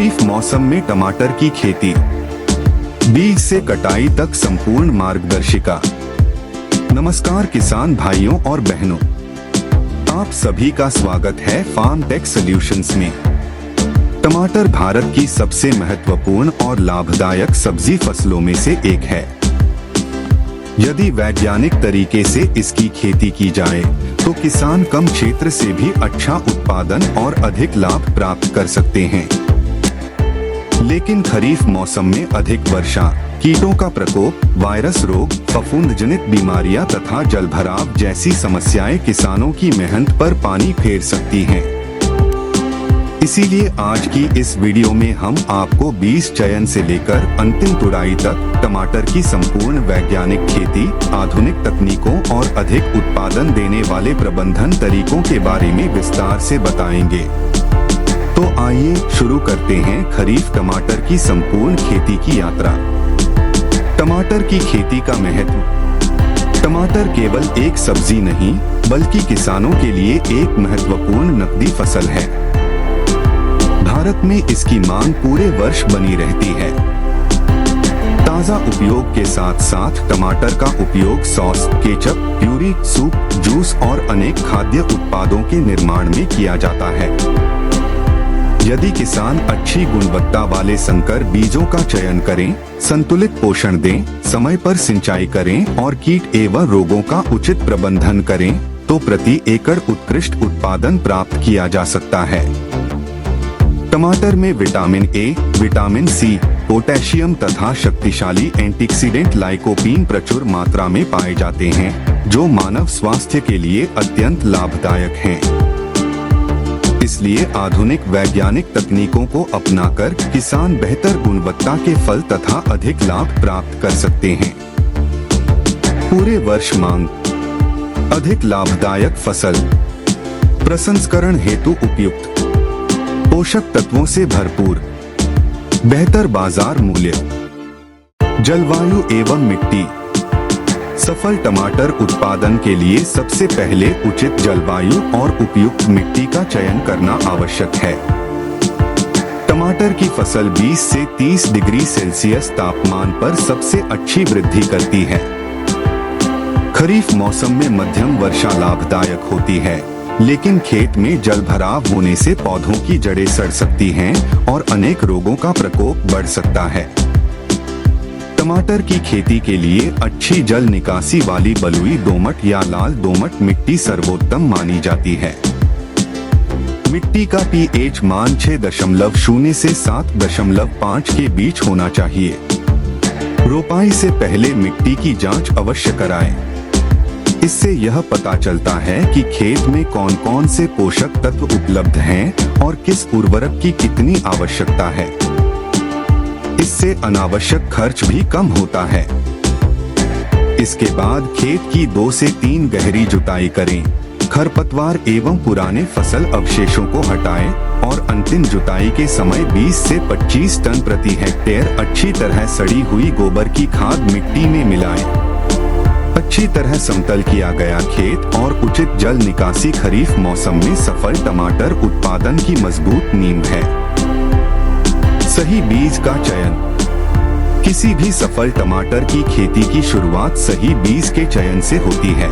खरीफ मौसम में टमाटर की खेती, बीज से कटाई तक संपूर्ण मार्गदर्शिका। नमस्कार किसान भाइयों और बहनों, आप सभी का स्वागत है फार्म टेक सॉल्यूशंस में। टमाटर भारत की सबसे महत्वपूर्ण और लाभदायक सब्जी फसलों में से एक है। यदि वैज्ञानिक तरीके से इसकी खेती की जाए तो किसान कम क्षेत्र से भी अच्छा उत्पादन और अधिक लाभ प्राप्त कर सकते हैं। लेकिन खरीफ मौसम में अधिक वर्षा, कीटों का प्रकोप, वायरस रोग, फफूंद जनित बीमारियां तथा जलभराव जैसी समस्याएं किसानों की मेहनत पर पानी फेर सकती हैं। इसीलिए आज की इस वीडियो में हम आपको बीज चयन से लेकर अंतिम तुड़ाई तक टमाटर की संपूर्ण वैज्ञानिक खेती, आधुनिक तकनीकों और अधिक उत्पादन देने वाले प्रबंधन तरीकों के बारे में विस्तार से बताएंगे। तो आइए शुरू करते हैं खरीफ टमाटर की संपूर्ण खेती की यात्रा। टमाटर की खेती का महत्व। टमाटर केवल एक सब्जी नहीं बल्कि किसानों के लिए एक महत्वपूर्ण नकदी फसल है। भारत में इसकी मांग पूरे वर्ष बनी रहती है। ताजा उपयोग के साथ साथ टमाटर का उपयोग sauce, ketchup, puree, soup, juice और अनेक खाद्य उत्पादों के निर्माण में किया जाता है। यदि किसान अच्छी गुणवत्ता वाले संकर बीजों का चयन करें, संतुलित पोषण दें, समय पर सिंचाई करें और कीट एवं रोगों का उचित प्रबंधन करें, तो प्रति एकड़ उत्कृष्ट उत्पादन प्राप्त किया जा सकता है। टमाटर में vitamin A, vitamin C, potassium तथा शक्तिशाली एंटीऑक्सीडेंट लाइकोपीन प्रचुर मात्रा में पाए जाते हैं, जो मानव स्वास्थ्य के लिए अत्यंत लाभदायक हैं। इसलिए आधुनिक वैज्ञानिक तकनीकों को अपनाकर किसान बेहतर गुणवत्ता के फल तथा अधिक लाभ प्राप्त कर सकते हैं। पूरे वर्ष मांग। अधिक लाभदायक फसल, प्रसंस्करण हेतु उपयुक्त, पोषक तत्वों से भरपूर, बेहतर बाजार मूल्य। जलवायु एवं मिट्टी। सफल टमाटर उत्पादन के लिए सबसे पहले उचित जलवायु और उपयुक्त मिट्टी का चयन करना आवश्यक है। टमाटर की फसल 20 से 30 डिग्री सेल्सियस तापमान पर सबसे अच्छी वृद्धि करती है। खरीफ मौसम में मध्यम वर्षा लाभदायक होती है, लेकिन खेत में जलभराव होने से पौधों की जड़ें सड़ सकती हैं और अनेक रोगों का प्रकोप बढ़ सकता है। टमाटर की खेती के लिए अच्छी जल निकासी वाली बलुई दोमट या लाल दोमट मिट्टी सर्वोत्तम मानी जाती है। मिट्टी का पीएच मान 6.0 से 7.5 के बीच होना चाहिए। रोपाई से पहले मिट्टी की जांच अवश्य कराएं। इससे यह पता चलता है कि खेत में कौन कौन से पोषक तत्व उपलब्ध हैं और किस उर्वरक की कितनी आवश्यकता है। इससे अनावश्यक खर्च भी कम होता है। इसके बाद खेत की 2 से 3 गहरी जुताई करें। खरपतवार एवं पुराने फसल अवशेषों को हटाएं और अंतिम जुताई के समय 20 से 25 टन प्रति हेक्टेयर अच्छी तरह सड़ी हुई गोबर की खाद मिट्टी में मिलाएं। अच्छी तरह समतल किया गया खेत और उचित जल निकासी खरीफ मौसम में सफल टमाटर उत्पादन की मजबूत नींव है। सही बीज का चयन। किसी भी सफल टमाटर की खेती की शुरुआत सही बीज के चयन से होती है।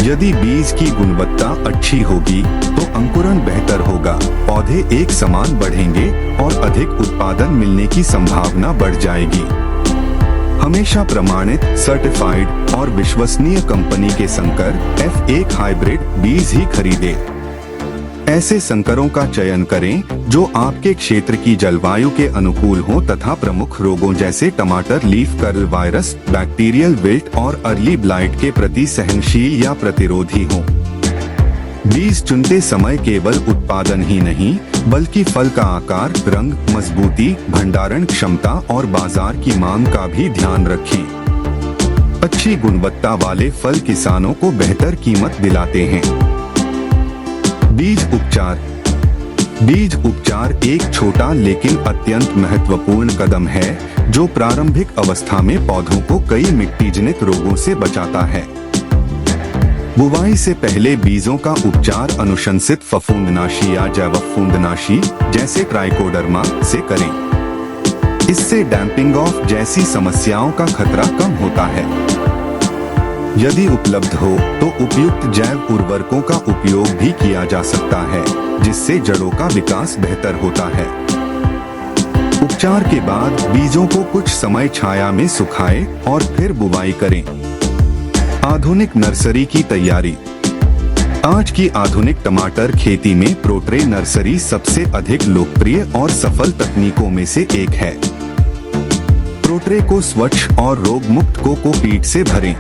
यदि बीज की गुणवत्ता अच्छी होगी तो अंकुरण बेहतर होगा, पौधे एक समान बढ़ेंगे और अधिक उत्पादन मिलने की संभावना बढ़ जाएगी। हमेशा प्रमाणित, सर्टिफाइड और विश्वसनीय कंपनी के संकर F1 हाइब्रिड बीज ही खरीदें। ऐसे संकरों का चयन करें जो आपके क्षेत्र की जलवायु के अनुकूल हो तथा प्रमुख रोगों जैसे टमाटर leaf curl virus, bacterial wilt और अर्ली ब्लाइट के प्रति सहनशील या प्रतिरोधी हो। बीज चुनते समय केवल उत्पादन ही नहीं बल्कि फल का आकार, रंग, मजबूती, भंडारण क्षमता और बाजार की मांग का भी ध्यान रखें। अच्छी गुणवत्ता वाले फल किसानों को बेहतर कीमत दिलाते हैं। बीज उपचार। बीज उपचार एक छोटा लेकिन अत्यंत महत्वपूर्ण कदम है जो प्रारंभिक अवस्था में पौधों को कई मिट्टी जनित रोगों से बचाता है। बुवाई से पहले बीजों का उपचार अनुशंसित फफूंदनाशी या जैव फफूंदनाशी जैसे ट्राइकोडर्मा से करें। इससे डैम्पिंग ऑफ जैसी समस्याओं का खतरा कम होता है। यदि उपलब्ध हो तो उपयुक्त जैव उर्वरकों का उपयोग भी किया जा सकता है, जिससे जड़ों का विकास बेहतर होता है। उपचार के बाद बीजों को कुछ समय छाया में सुखाएं और फिर बुवाई करें। आधुनिक नर्सरी की तैयारी। आज की आधुनिक टमाटर खेती में प्रोट्रे नर्सरी सबसे अधिक लोकप्रिय और सफल तकनीकों में से एक है। प्रोट्रे को स्वच्छ और रोग मुक्त कोकोपीट से भरें।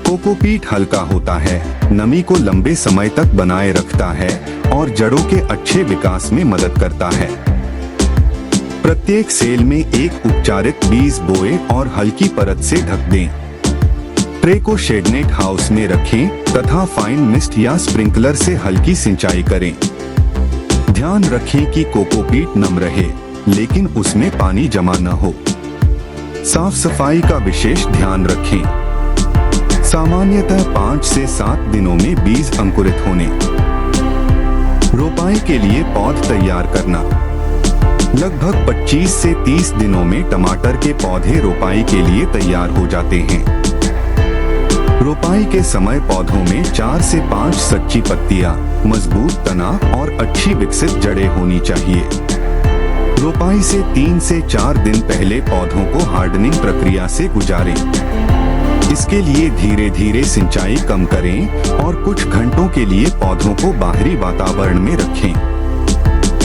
कोकोपीट हल्का होता है, नमी को लंबे समय तक बनाए रखता है और जड़ों के अच्छे विकास में मदद करता है। प्रत्येक सेल में एक उपचारित बीज बोए और हल्की परत से ढक दें। ट्रे को शेडनेट हाउस में रखें तथा फाइन मिस्ट या स्प्रिंकलर से हल्की सिंचाई करें। ध्यान रखें कि कोकोपीट नम रहे, लेकिन उसमें पानी जमा न हो। साफ सफाई का विशेष ध्यान रखें। सामान्यतः 5 से 7 दिनों में बीज अंकुरित होने। रोपाई के लिए पौध तैयार करना। लगभग 25 से 30 दिनों में टमाटर के पौधे रोपाई के लिए तैयार हो जाते हैं। रोपाई के समय पौधों में 4 से 5 सच्ची पत्तियां, मजबूत तना और अच्छी विकसित जड़ें होनी चाहिए। रोपाई से 3 से 4 दिन पहले पौधों को हार्डनिंग प्रक्रिया से गुजारें। इसके लिए धीरे धीरे सिंचाई कम करें और कुछ घंटों के लिए पौधों को बाहरी वातावरण में रखें।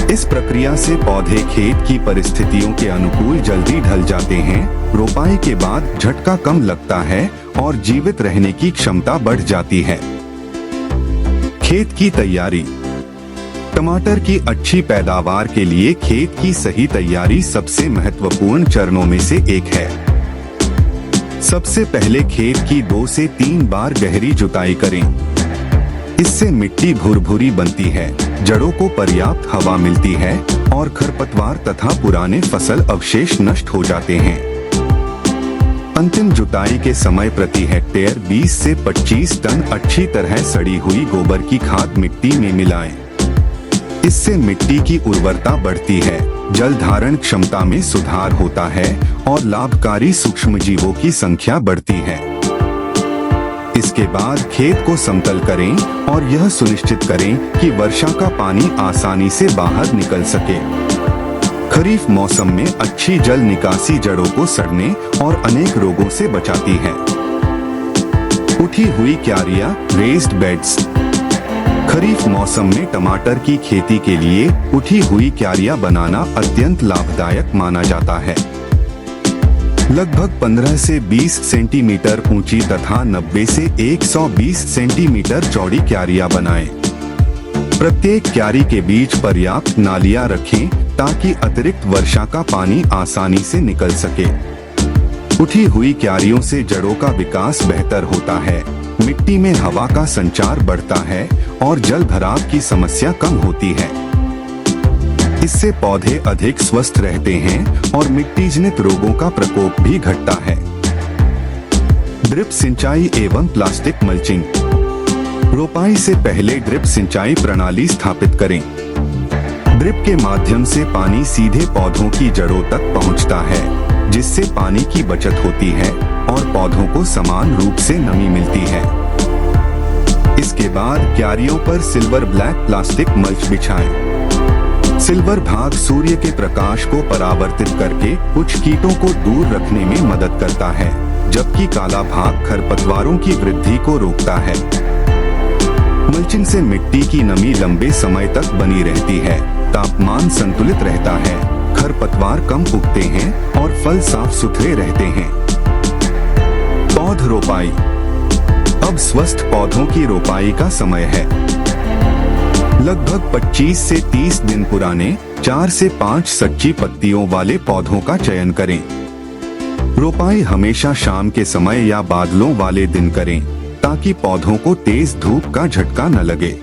इस प्रक्रिया से पौधे खेत की परिस्थितियों के अनुकूल जल्दी ढल जाते हैं। रोपाई के बाद झटका कम लगता है और जीवित रहने की क्षमता बढ़ जाती है। खेत की तैयारी। टमाटर की अच्छी पैदावार के लिए खेत की सही तैयारी सबसे महत्वपूर्ण चरणों में से एक है। सबसे पहले खेत की 2 से 3 बार गहरी जुताई करें। इससे मिट्टी भुरभुरी बनती है, जड़ों को पर्याप्त हवा मिलती है और खरपतवार तथा पुराने फसल अवशेष नष्ट हो जाते हैं। अंतिम जुताई के समय प्रति हेक्टेयर 20 से 25 टन अच्छी तरह सड़ी हुई गोबर की खाद मिट्टी में मिलाएं। इससे मिट्टी की उर्वरता बढ़ती है, जल धारण क्षमता में सुधार होता है और लाभकारी सूक्ष्मजीवों की संख्या बढ़ती है। इसके बाद खेत को समतल करें और यह सुनिश्चित करें कि वर्षा का पानी आसानी से बाहर निकल सके। खरीफ मौसम में अच्छी जल निकासी जड़ों को सड़ने और अनेक रोगों से बचाती है। उठी हुई क्यारियां, रेज्ड बेड्स। खरीफ मौसम में टमाटर की खेती के लिए उठी हुई क्यारियां बनाना अत्यंत लाभदायक माना जाता है। लगभग 15 से 20 सेंटीमीटर ऊंची तथा 90 से 120 सेंटीमीटर चौड़ी क्यारियां बनाएं। प्रत्येक क्यारी के बीच पर्याप्त नालियां रखें ताकि अतिरिक्त वर्षा का पानी आसानी से निकल सके। उठी हुई क्यारियों से जड़ों का विकास बेहतर होता है, मिट्टी में हवा का संचार बढ़ता है और जल भराव की समस्या कम होती है। इससे पौधे अधिक स्वस्थ रहते हैं और मिट्टी जनित रोगों का प्रकोप भी घटता है। ड्रिप सिंचाई एवं प्लास्टिक मल्चिंग। रोपाई से पहले ड्रिप सिंचाई प्रणाली स्थापित करें। ड्रिप के माध्यम से पानी सीधे पौधों की जड़ों तक पहुंचता है, जिससे पानी की बचत होती है और पौधों को समान रूप से नमी मिलती है। इसके बाद क्यारियों पर सिल्वर ब्लैक प्लास्टिक मल्च बिछाएं। सिल्वर भाग सूर्य के प्रकाश को परावर्तित करके कुछ कीटों को दूर रखने में मदद करता है, जबकि काला भाग खरपतवारों की वृद्धि को रोकता है। मल्चिंग से मिट्टी की नमी लंबे समय तक बनी रहती है, तापमान संतुलित रहता है, खरपतवार कम उगते हैं और फल साफ सुथरे रहते हैं। पौध रोपाई। अब स्वस्थ पौधों की रोपाई का समय है। लगभग 25 से 30 दिन पुराने 4 से 5 सच्ची पत्तियों वाले पौधों का चयन करें। रोपाई हमेशा शाम के समय या बादलों वाले दिन करें ताकि पौधों को तेज धूप का झटका न लगे।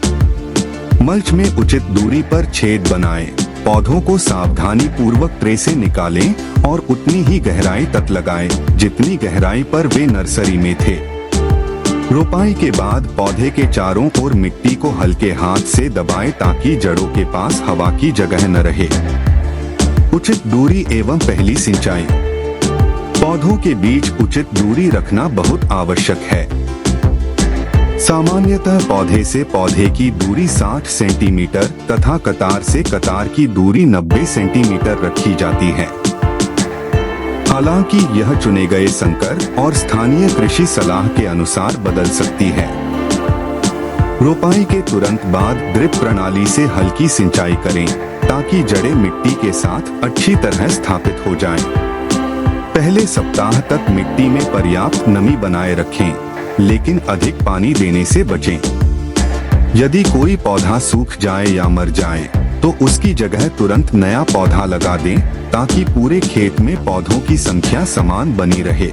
मल्च में उचित दूरी पर छेद बनाएं। पौधों को सावधानी पूर्वक ट्रे से निकालें और उतनी ही गहराई तक लगाएं जितनी गहराई पर वे नर्सरी में थे। रोपाई के बाद पौधे के चारों ओर मिट्टी को हल्के हाथ से दबाएं ताकि जड़ों के पास हवा की जगह न रहे। उचित दूरी एवं पहली सिंचाई। पौधों के बीच उचित दूरी रखना बहुत आवश्यक है। सामान्यतः पौधे से पौधे की दूरी 60 सेंटीमीटर तथा कतार से कतार की दूरी 90 सेंटीमीटर रखी जाती है। हालांकि यह चुने गए संकर और स्थानीय कृषि सलाह के अनुसार बदल सकती है। रोपाई के तुरंत बाद ड्रिप प्रणाली से हल्की सिंचाई करें ताकि जड़ें मिट्टी के साथ अच्छी तरह स्थापित हो जाएं। पहले सप्ताह तक मिट्टी में पर्याप्त नमी बनाए रखें, लेकिन अधिक पानी देने से बचें। यदि कोई पौधा सूख जाए या मर जाए तो उसकी जगह तुरंत नया पौधा लगा दें ताकि पूरे खेत में पौधों की संख्या समान बनी रहे।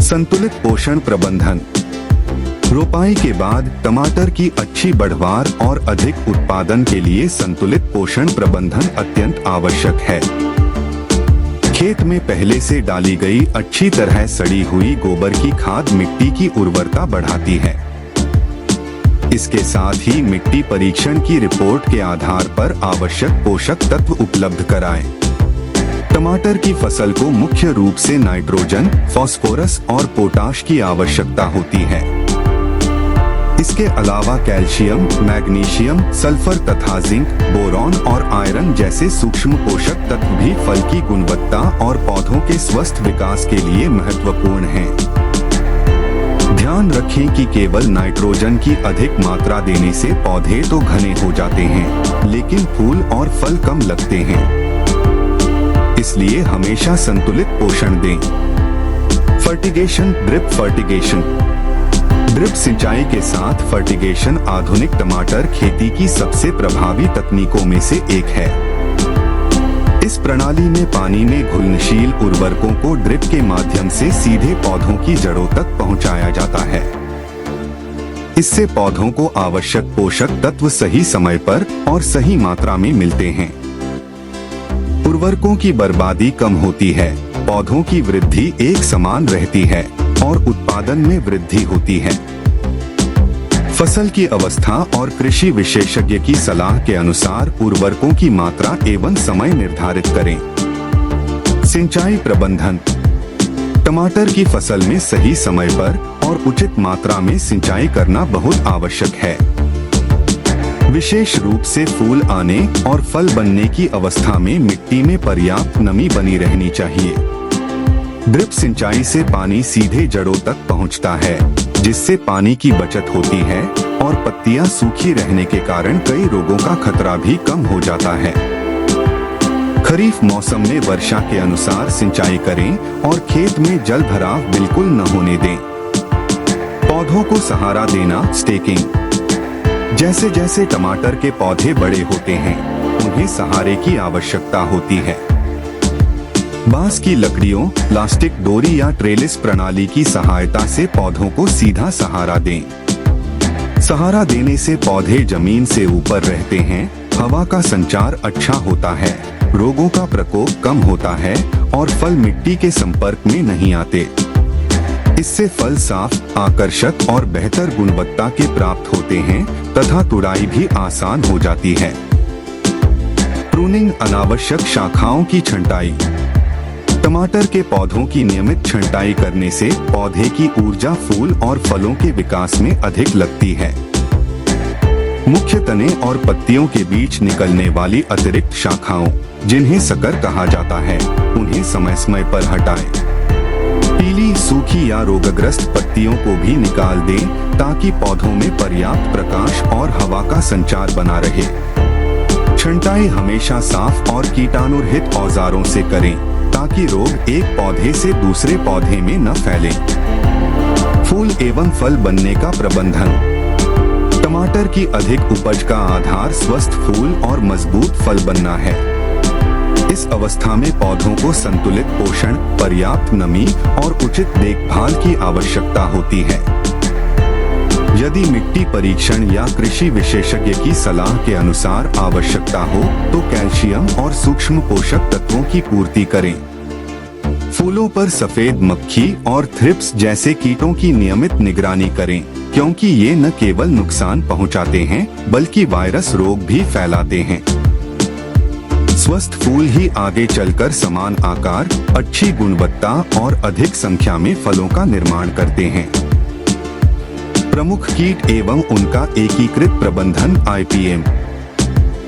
संतुलित पोषण प्रबंधन। रोपाई के बाद टमाटर की अच्छी बढ़वार और अधिक उत्पादन के लिए संतुलित पोषण प्रबंधन अत्यंत आवश्यक है। खेत में पहले से डाली गई अच्छी तरह सड़ी हुई गोबर की खाद मिट्टी की उर्वरता बढ़ाती है। इसके साथ ही मिट्टी परीक्षण की रिपोर्ट के आधार पर आवश्यक पोषक तत्व उपलब्ध कराएं। टमाटर की फसल को मुख्य रूप से नाइट्रोजन, फास्फोरस और पोटाश की आवश्यकता होती है। इसके अलावा कैल्शियम, मैग्नीशियम, सल्फर तथा जिंक, बोरॉन और आयरन जैसे सूक्ष्म पोषक तत्व भी फल की गुणवत्ता और पौधों के स्वस्थ विकास के लिए महत्वपूर्ण हैं। ध्यान रखें कि केवल नाइट्रोजन की अधिक मात्रा देने से पौधे तो घने हो जाते हैं, लेकिन फूल और फल कम लगते हैं। इसलिए हमेशा संतुलित पोषण दें। Fertigation, drip fertigation. ड्रिप सिंचाई के साथ फर्टिगेशन आधुनिक टमाटर खेती की सबसे प्रभावी तकनीकों में से एक है। इस प्रणाली में पानी में घुलनशील उर्वरकों को ड्रिप के माध्यम से सीधे पौधों की जड़ों तक पहुंचाया जाता है। इससे पौधों को आवश्यक पोषक तत्व सही समय पर और सही मात्रा में मिलते हैं। उर्वरकों की बर्बादी कम होती है, पौधों की वृद्धि एक समान रहती है और उत्पादन में वृद्धि होती है। फसल की अवस्था और कृषि विशेषज्ञ की सलाह के अनुसार उर्वरकों की मात्रा एवं समय निर्धारित करें। सिंचाई प्रबंधन। टमाटर की फसल में सही समय पर और उचित मात्रा में सिंचाई करना बहुत आवश्यक है। विशेष रूप से फूल आने और फल बनने की अवस्था में मिट्टी में पर्याप्त नमी बनी रहनी चाहिए। ड्रिप सिंचाई से पानी सीधे जड़ों तक पहुंचता है, जिससे पानी की बचत होती है और पत्तियां सूखी रहने के कारण कई रोगों का खतरा भी कम हो जाता है। खरीफ मौसम में वर्षा के अनुसार सिंचाई करें और खेत में जल भराव बिल्कुल न होने दें। पौधों को सहारा देना, स्टेकिंग। जैसे जैसे टमाटर के पौधे बड़े होते हैं, उन्हें सहारे की आवश्यकता होती है। बांस की लकड़ियों, प्लास्टिक डोरी या ट्रेलिस प्रणाली की सहायता से पौधों को सीधा सहारा दें। सहारा देने से पौधे जमीन से ऊपर रहते हैं, हवा का संचार अच्छा होता है, रोगों का प्रकोप कम होता है और फल मिट्टी के संपर्क में नहीं आते। इससे फल साफ, आकर्षक और बेहतर गुणवत्ता के प्राप्त होते हैं तथा तुड़ाई भी आसान हो जाती है। प्रूनिंग, अनावश्यक शाखाओं की छंटाई। टमाटर के पौधों की नियमित छंटाई करने से पौधे की ऊर्जा फूल और फलों के विकास में अधिक लगती है। मुख्य तने और पत्तियों के बीच निकलने वाली अतिरिक्त शाखाओं, जिन्हें सकर कहा जाता है, उन्हें समय समय पर हटाएं। पीली, सूखी या रोगग्रस्त पत्तियों को भी निकाल दें ताकि पौधों में पर्याप्त प्रकाश और हवा का संचार बना रहे। छंटाई हमेशा साफ और कीटाणुरहित औजारों से करें ताकि रोग एक पौधे से दूसरे पौधे में न फैलें। फूल एवं फल बनने का प्रबंधन। टमाटर की अधिक उपज का आधार स्वस्थ फूल और मजबूत फल बनना है। इस अवस्था में पौधों को संतुलित पोषण, पर्याप्त नमी और उचित देखभाल की आवश्यकता होती है। यदि मिट्टी परीक्षण या कृषि विशेषज्ञ की सलाह के अनुसार आवश्यकता हो तो कैल्शियम और सूक्ष्म पोषक तत्वों की पूर्ति करें। फूलों पर सफेद मक्खी और थ्रिप्स जैसे कीटों की नियमित निगरानी करें, क्योंकि ये न केवल नुकसान पहुंचाते हैं बल्कि वायरस रोग भी फैलाते हैं। स्वस्थ फूल ही आगे चलकर समान आकार, अच्छी गुणवत्ता और अधिक संख्या में फलों का निर्माण करते हैं। प्रमुख कीट एवं उनका एकीकृत प्रबंधन IPM।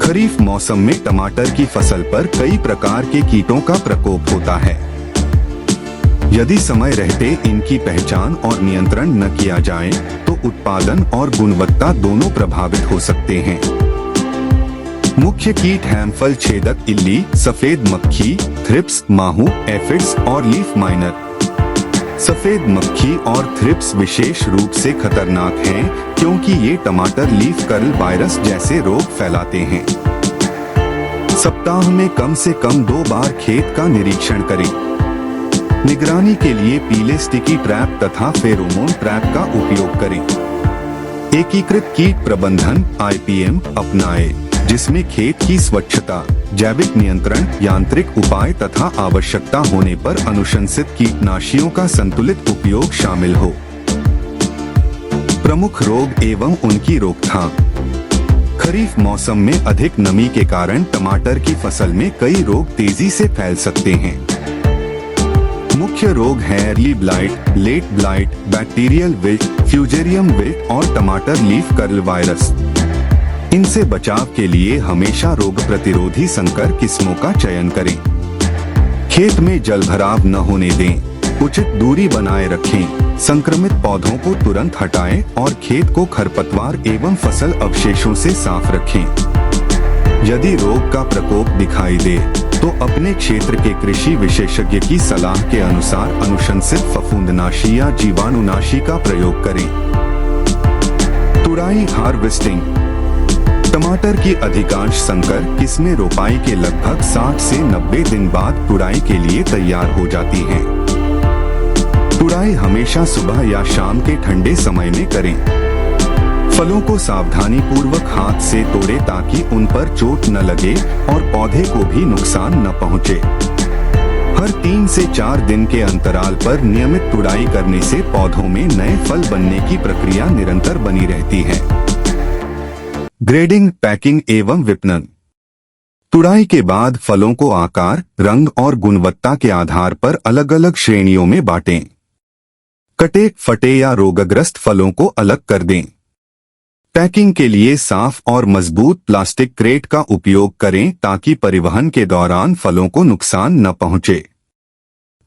खरीफ मौसम में टमाटर की फसल पर कई प्रकार के कीटों का प्रकोप होता है। यदि समय रहते इनकी पहचान और नियंत्रण न किया जाए तो उत्पादन और गुणवत्ता दोनों प्रभावित हो सकते हैं। मुख्य कीट हैं फल छेदक इल्ली, सफेद मक्खी, थ्रिप्स, माहू, एफिड्स और लीफ माइनर। सफेद मक्खी और थ्रिप्स विशेष रूप से खतरनाक हैं क्योंकि ये टमाटर लीफ कर्ल वायरस जैसे रोग फैलाते हैं। सप्ताह में कम से कम 2 बार खेत का निरीक्षण करें। निगरानी के लिए पीले स्टिकी ट्रैप तथा फेरोमोन ट्रैप का उपयोग करें। एकीकृत कीट प्रबंधन IPM अपनाएं, जिसमें खेत की स्वच्छता, जैविक नियंत्रण, यांत्रिक उपाय तथा आवश्यकता होने पर अनुशंसित कीटनाशियों का संतुलित उपयोग शामिल हो। प्रमुख रोग एवं उनकी रोकथाम। खरीफ मौसम में अधिक नमी के कारण टमाटर की फसल में कई रोग तेजी से फैल सकते हैं। मुख्य रोग हैं early blight, late blight, bacterial wilt, fusarium wilt और टमाटर लीफ कर्ल वायरस। इनसे बचाव के लिए हमेशा रोग प्रतिरोधी संकर किस्मों का चयन करें। खेत में जलभराव न होने दें, उचित दूरी बनाए रखें, संक्रमित पौधों को तुरंत हटाएं और खेत को खरपतवार एवं फसल अवशेषों से साफ रखें। यदि रोग का प्रकोप दिखाई दे तो अपने क्षेत्र के कृषि विशेषज्ञ की सलाह के अनुसार अनुशंसित फफूंदनाशी या जीवाणुनाशी का प्रयोग करें। तुड़ाई हार्वेस्टिंग। टमाटर की अधिकांश संकर किस्में रोपाई के लगभग 60 से 90 दिन बाद तुड़ाई के लिए तैयार हो जाती हैं। तुड़ाई हमेशा सुबह या शाम के ठंडे समय में करें। फलों को सावधानी पूर्वक हाथ से तोड़ें ताकि उन पर चोट न लगे और पौधे को भी नुकसान न पहुंचे। हर 3 से 4 दिन के अंतराल पर नियमित तुड़ाई करने से पौधों में नए फल बनने की प्रक्रिया निरंतर बनी रहती है। ग्रेडिंग, पैकिंग एवं विपणन। तुड़ाई के बाद फलों को आकार, रंग और गुणवत्ता के आधार पर अलग अलग श्रेणियों में बांटें। कटे, फटे या रोगग्रस्त फलों को अलग कर दें। पैकिंग के लिए साफ और मजबूत प्लास्टिक क्रेट का उपयोग करें ताकि परिवहन के दौरान फलों को नुकसान न पहुंचे।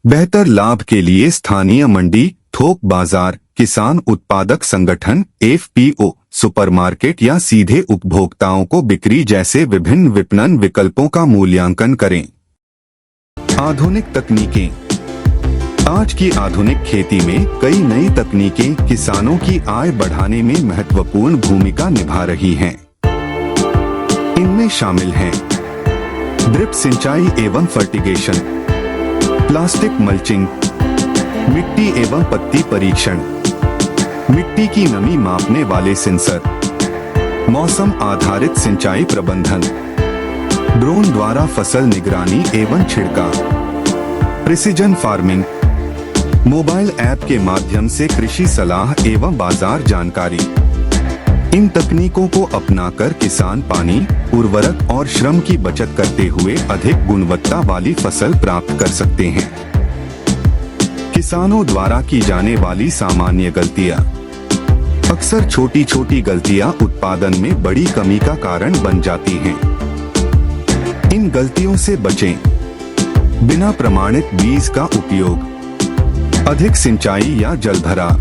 बेहतर लाभ के लिए स्थानीय मंडी, थोक बाजार, किसान उत्पादक संगठन, FPO, सुपरमार्केट या सीधे उपभोक्ताओं को बिक्री जैसे विभिन्न विपणन विकल्पों का मूल्यांकन करें। आधुनिक तकनीकें। आज की आधुनिक खेती में कई नई तकनीकें किसानों की आय बढ़ाने में महत्वपूर्ण भूमिका निभा रही हैं। इनमें शामिल हैं ड्रिप सिंचाई एवं फर्टिगेशन, प्लास्टिक मल्चिंग, मिट्टी एवं पत्ती परीक्षण, मिट्टी की नमी मापने वाले सेंसर, मौसम आधारित सिंचाई प्रबंधन, ड्रोन द्वारा फसल निगरानी एवं छिड़काव, प्रिसीजन फार्मिंग, मोबाइल ऐप के माध्यम से कृषि सलाह एवं बाजार जानकारी। इन तकनीकों को अपनाकर किसान पानी, उर्वरक और श्रम की बचत करते हुए अधिक गुणवत्ता वाली फसल प्राप्त कर सकते हैं। किसानों द्वारा की जाने वाली सामान्य गलतियां। अक्सर छोटी छोटी गलतियां उत्पादन में बड़ी कमी का कारण बन जाती हैं। इन गलतियों से बचें। बिना प्रमाणित बीज का उपयोग, अधिक सिंचाई या जलभराव,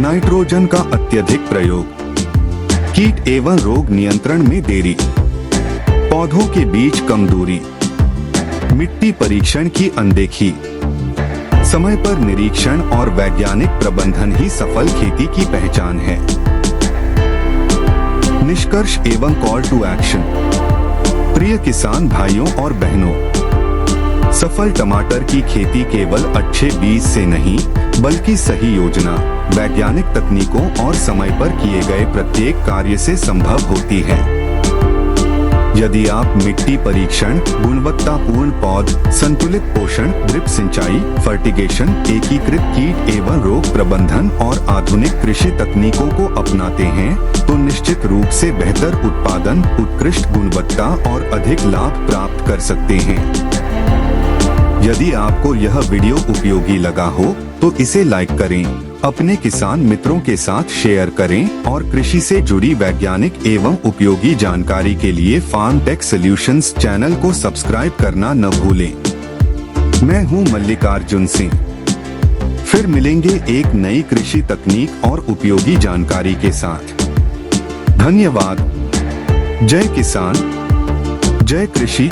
नाइट्रोजन का अत्यधिक प्रयोग, कीट एवं रोग नियंत्रण में देरी, पौधों के बीच कम दूरी, मिट्टी परीक्षण की अनदेखी। समय पर निरीक्षण और वैज्ञानिक प्रबंधन ही सफल खेती की पहचान है। निष्कर्ष एवं कॉल टू एक्शन। प्रिय किसान भाइयों और बहनों, सफल टमाटर की खेती केवल अच्छे बीज से नहीं बल्कि सही योजना, वैज्ञानिक तकनीकों और समय पर किए गए प्रत्येक कार्य से संभव होती है। यदि आप मिट्टी परीक्षण, गुणवत्तापूर्ण पौध, संतुलित पोषण, ड्रिप सिंचाई, फर्टिगेशन, एकीकृत कीट एवं रोग प्रबंधन और आधुनिक कृषि तकनीकों को अपनाते हैं, तो निश्चित रूप से बेहतर उत्पादन, उत्कृष्ट गुणवत्ता और अधिक लाभ प्राप्त कर सकते हैं। यदि आपको यह वीडियो उपयोगी लगा हो तो इसे लाइक करें, अपने किसान मित्रों के साथ शेयर करें और कृषि से जुड़ी वैज्ञानिक एवं उपयोगी जानकारी के लिए फार्म टेक सॉल्यूशंस चैनल को सब्सक्राइब करना न भूलें। मैं हूं मल्लिकार्जुन सिंह। फिर मिलेंगे एक नई कृषि तकनीक और उपयोगी जानकारी के साथ। धन्यवाद। जय किसान, जय कृषि।